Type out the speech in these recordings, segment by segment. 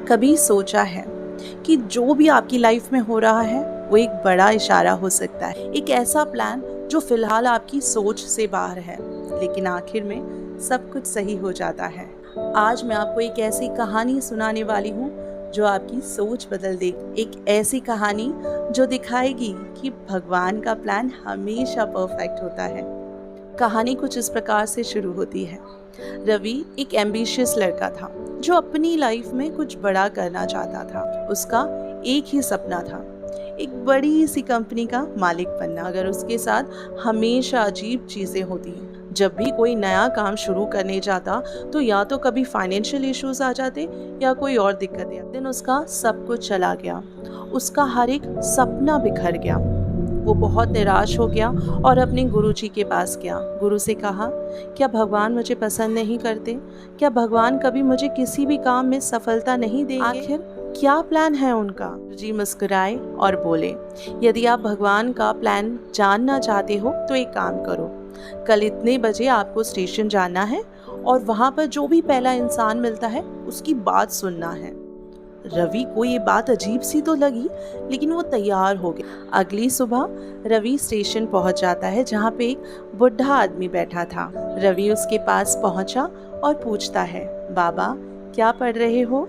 कभी सोचा है कि जो भी आपकी लाइफ में हो रहा है वो एक बड़ा इशारा हो सकता है, एक ऐसा प्लान जो फिलहाल आपकी सोच से बाहर है, लेकिन आखिर में सब कुछ सही हो जाता है। आज मैं आपको एक ऐसी कहानी सुनाने वाली हूँ जो आपकी सोच बदल देगी। एक ऐसी कहानी जो दिखाएगी कि भगवान का प्लान हमेशा परफेक्ट होता है। कहानी कुछ इस प्रकार से शुरू होती है। रवि एक एम्बिशियस लड़का था जो अपनी लाइफ में कुछ बड़ा करना चाहता था। उसका एक ही सपना था, एक बड़ी सी कंपनी का मालिक बनना। अगर उसके साथ हमेशा अजीब चीज़ें होती। जब भी कोई नया काम शुरू करने जाता तो या तो कभी फाइनेंशियल इश्यूज आ जाते या कोई और दिक्कतें। दिन उसका सब कुछ चला गया, उसका हर एक सपना बिखर गया। वो बहुत निराश हो गया और अपने गुरुजी के पास गया। गुरु से कहा, क्या भगवान मुझे पसंद नहीं करते? क्या भगवान कभी मुझे किसी भी काम में सफलता नहीं देंगे? आखिर क्या प्लान है उनका? गुरुजी मुस्कुराए और बोले, यदि आप भगवान का प्लान जानना चाहते हो तो एक काम करो, कल इतने बजे आपको स्टेशन जाना है और वहाँ पर जो भी पहला इंसान मिलता है उसकी बात सुनना है। रवि को ये बात अजीब सी तो लगी, लेकिन वो तैयार हो गया। अगली सुबह रवि स्टेशन पहुंच जाता है जहाँ पे एक बुढ़ा आदमी बैठा था। रवि उसके पास पहुंचा और पूछता है, बाबा क्या पढ़ रहे हो?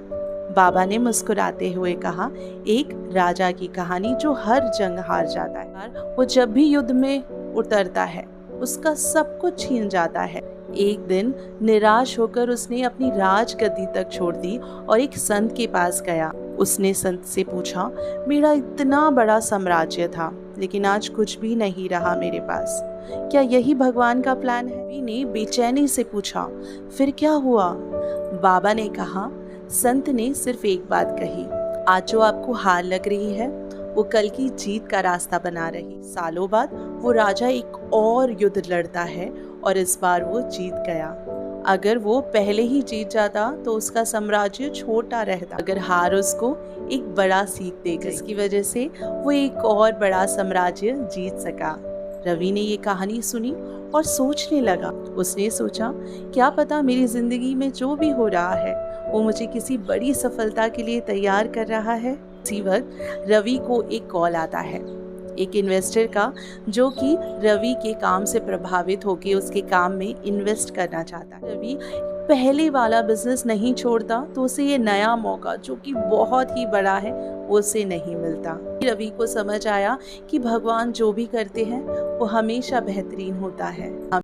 बाबा ने मुस्कुराते हुए कहा, एक राजा की कहानी जो हर जंग हार जाता है। वो जब भी युद्ध में उतरता है उसका सब कुछ छीन जाता है। एक दिन निराश होकर उसने अपनी राजगद्दी तक छोड़ दी और एक संत के पास गया। उसने संत से पूछा, मेरा इतना बड़ा साम्राज्य था लेकिन आज कुछ भी नहीं रहा मेरे पास, क्या यही भगवान का प्लान है? रवि ने बेचैनी से पूछा, फिर क्या हुआ? बाबा ने कहा, संत ने सिर्फ एक बात कही, आज जो आपको हार लग रही है वो कल की जीत का रास्ता बना रही। सालों बाद वो राजा एक और युद्ध लड़ता है और इस बार वो जीत गया। अगर वो पहले ही जीत जाता तो उसका साम्राज्य छोटा रहता, अगर हार उसको एक बड़ा सीख दे गई, जिसकी वजह से वो एक और बड़ा साम्राज्य जीत सका। रवि ने ये कहानी सुनी और सोचने लगा। उसने सोचा, क्या पता मेरी जिंदगी में जो भी हो रहा है वो मुझे किसी बड़ी सफलता के लिए तैयार कर रहा है। इसी वक्त रवि को एक कॉल आता है, एक इन्वेस्टर का, जो कि रवि के काम से प्रभावित होकर उसके काम में इन्वेस्ट करना चाहता है। रवि पहले वाला बिजनेस नहीं छोड़ता तो उसे ये नया मौका जो कि बहुत ही बड़ा है उसे नहीं मिलता। रवि को समझ आया कि भगवान जो भी करते हैं वो हमेशा बेहतरीन होता है।